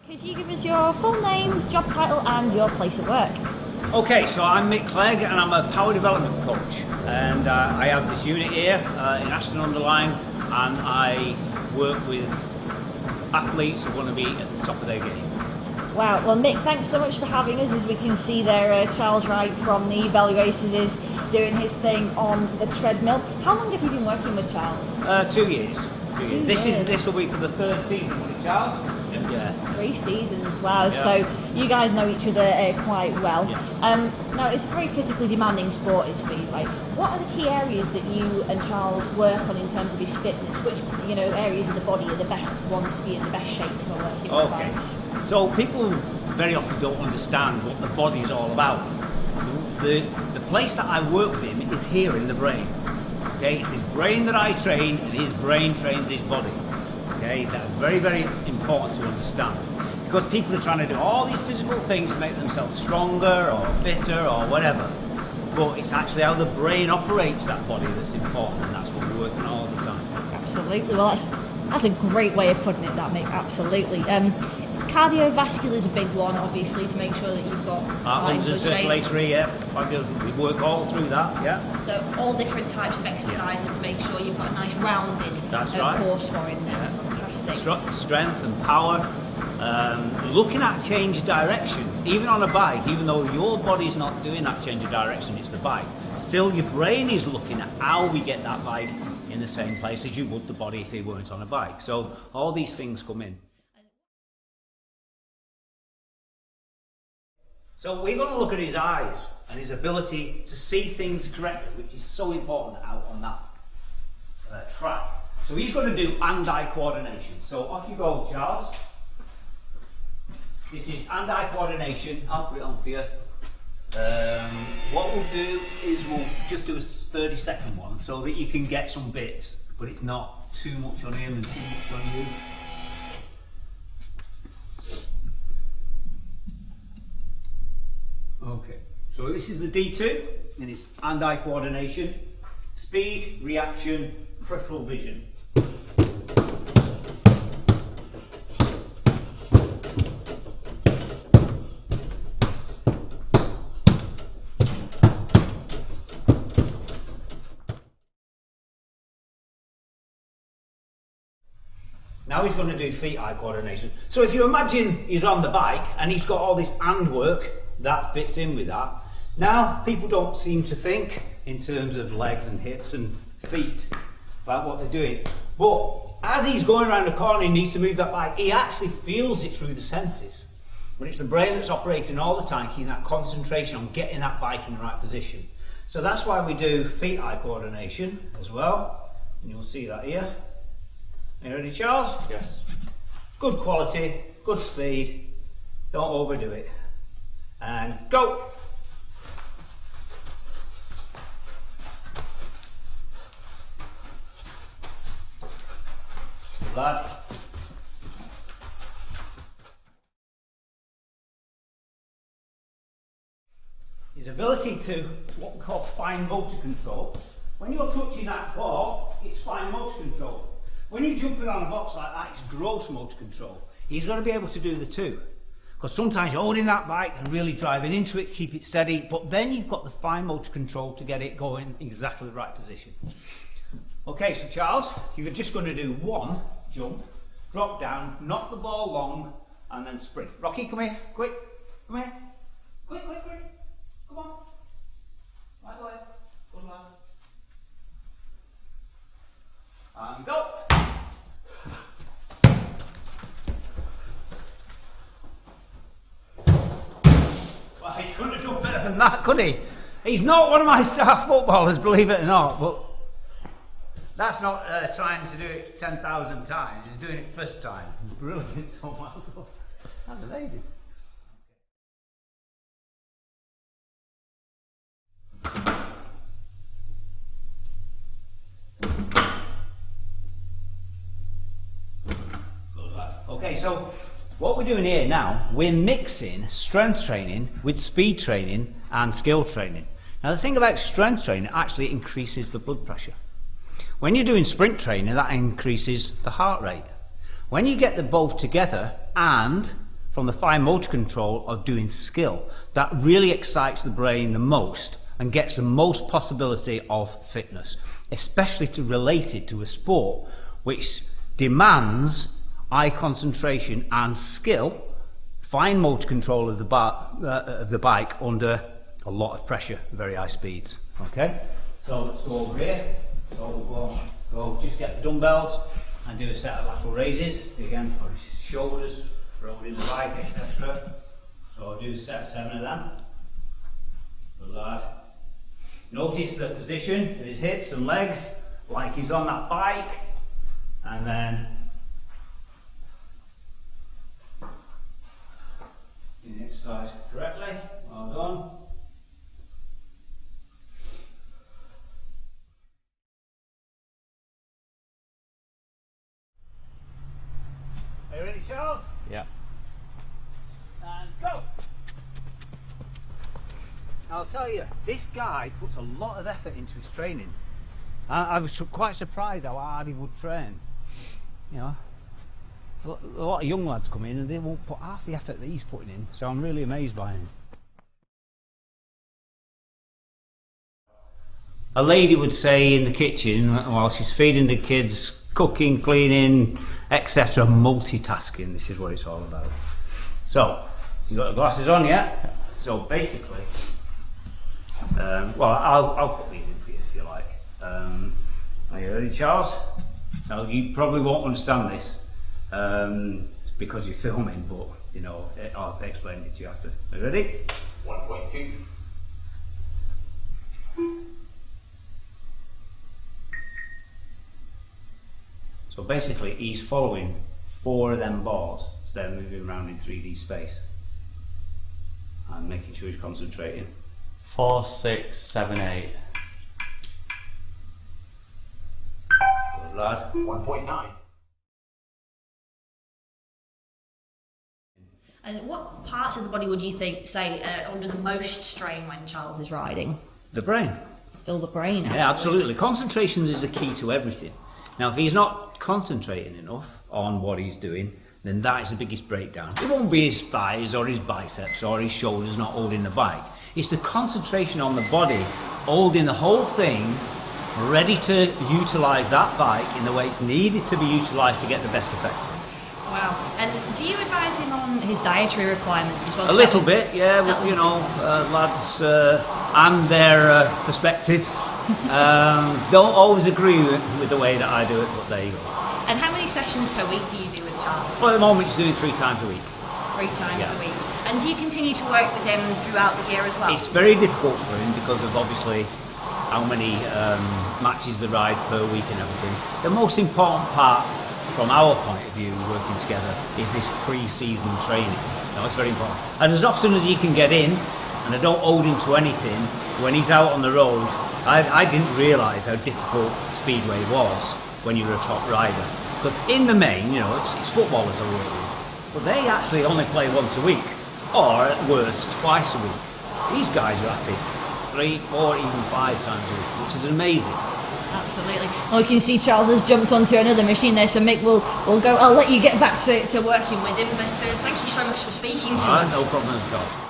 Could you give us your full name, job title and your place of work? Okay, so I'm Mick Clegg and I'm a power development coach, and I have this unit here in Ashton-under-Lyne, and I work with athletes who want to be at the top of their game. Wow, well Mick, thanks so much for having us. As we can see there, Charles Wright from the Belly Races is doing his thing on the treadmill. How long have you been working with Charles? 2 years. 2 years. This will be for the 3rd season with Charles. Yeah. 3 seasons, wow. Yeah. So you guys know each other quite well. Yeah. Now it's a very physically demanding sport, is speed bike. What are the key areas that you and Charles work on in terms of his fitness? Which areas of the body are the best ones to be in the best shape for working with bikes? So people very often don't understand what the body is all about. The place that I work with him is here in the brain. Okay, it's his brain that I train, and his brain trains his body. Okay, that's very, very important to understand, because people are trying to do all these physical things to make themselves stronger or fitter or whatever, but it's actually how the brain operates that body that's important, and that's what we're working on all the time. Absolutely. Well, that's a great way of putting it, that, Mick. Absolutely. Cardiovascular is a big one, obviously, to make sure that you've got Lungs and circulatory, we work all through that, yeah. So all different types of exercises to make sure you've got a nice rounded course for him there. Yeah. Fantastic. Strength and power. Looking at change of direction, even on a bike, even though your body's not doing that change of direction, it's the bike, still your brain is looking at how we get that bike in the same place as you would the body if it weren't on a bike. So all these things come in. So we're going to look at his eyes and his ability to see things correctly, which is so important out on that track. So he's going to do hand-eye coordination. So off you go, Charles. This is hand-eye coordination. I'll put it on for you. What we'll do is we'll just do a 30-second one so that you can get some bits, but it's not too much on him and too much on you. Okay, so this is the D2, and it's hand-eye coordination, speed, reaction, peripheral vision. Now he's going to do feet-eye coordination. So if you imagine he's on the bike and he's got all this hand work, that fits in with that. Now, people don't seem to think in terms of legs and hips and feet about what they're doing. But as he's going around the corner, he needs to move that bike. He actually feels it through the senses. But it's the brain that's operating all the time, keeping that concentration on getting that bike in the right position. So that's why we do feet-eye coordination as well. And you'll see that here. Are you ready, Charles? Yes. Good quality, good speed. Don't overdo it. And go! Good lad. His ability to what we call fine motor control. When you're touching that ball, it's fine motor control. When you're jumping on a box like that, it's gross motor control. He's got to be able to do the two. Because sometimes you're holding that bike and really driving into it, keep it steady, but then you've got the fine motor control to get it going in exactly the right position. Okay, so Charles, you're just going to do one jump, drop down, knock the ball long, and then sprint. Rocky, come here, quick, come here. Quick, quick, quick, come on. Right away, good lad. And go. Well, he couldn't have done better than that, could he? He's not one of my star footballers, believe it or not, but that's not trying to do it 10,000 times. He's doing it first time. Brilliant. Oh my God. That's amazing. Okay, so what we're doing here now, we're mixing strength training with speed training and skill training. Now the thing about strength training, actually increases the blood pressure. When you're doing sprint training, that increases the heart rate. When you get them both together and from the fine motor control of doing skill. That really excites the brain the most and gets the most possibility of fitness, especially related to a sport which demands eye concentration and skill, fine motor control of the bike under a lot of pressure, very high speeds. Okay, so let's go over here. So we'll go just get the dumbbells and do a set of lateral raises. Again, for his shoulders, rolling the bike, etc. So I'll do a set of 7 of them. Good lad. Notice the position of his hips and legs, like he's on that bike, and then the exercise correctly. Well done. Are you ready, Charles? Yeah. And go! I'll tell you, this guy puts a lot of effort into his training. I was quite surprised how hard he would train. You know, a lot of young lads come in and they won't put half the effort that he's putting in, so I'm really amazed by him. A lady would say in the kitchen while she's feeding the kids, cooking, cleaning, etc., multitasking. This is what it's all about. So, you got the glasses on, yeah? So basically, well, I'll put these in for you if you like. Are you ready, Charles? Now, you probably won't understand this because you're filming, but you know, I'll explain it to you after. Are you ready? 1.2. So basically, he's following 4 of them bars, so they're moving around in 3D space and making sure he's concentrating. 4, 6, 7, 8. Good lad. 1.9. And what parts of the body would you think, say, under the most strain when Charles is riding? The brain. Still the brain, actually. Yeah, absolutely. Concentration is the key to everything. Now, if he's not concentrating enough on what he's doing, then that is the biggest breakdown. It won't be his thighs or his biceps or his shoulders not holding the bike. It's the concentration on the body, holding the whole thing, ready to utilise that bike in the way it's needed to be utilised to get the best effect. Wow. And do you advise him on his dietary requirements as well? A little bit, yeah, with, you know, lads and their perspectives don't always agree with the way that I do it, but there you go. And how many sessions per week do you do with Charles? Well, at the moment he's doing 3 times a week. 3 times Yeah. a week. And do you continue to work with him throughout the year as well? It's very difficult for him because of obviously how many matches they ride per week and everything. The most important part from our point of view working together is this pre-season training. No, it's very important. And as often as he can get in, and I don't hold him to anything, when he's out on the road, I didn't realise how difficult Speedway was when you're a top rider. Because in the main, you know, it's footballers I work with, but they actually only play once a week, or at worst, twice a week. These guys are at it 3, 4, even 5 times a week, which is amazing. Absolutely. Well, we can see Charles has jumped onto another machine there, so Mick will go. I'll let you get back to working with him, but thank you so much for speaking to us. No problem at all.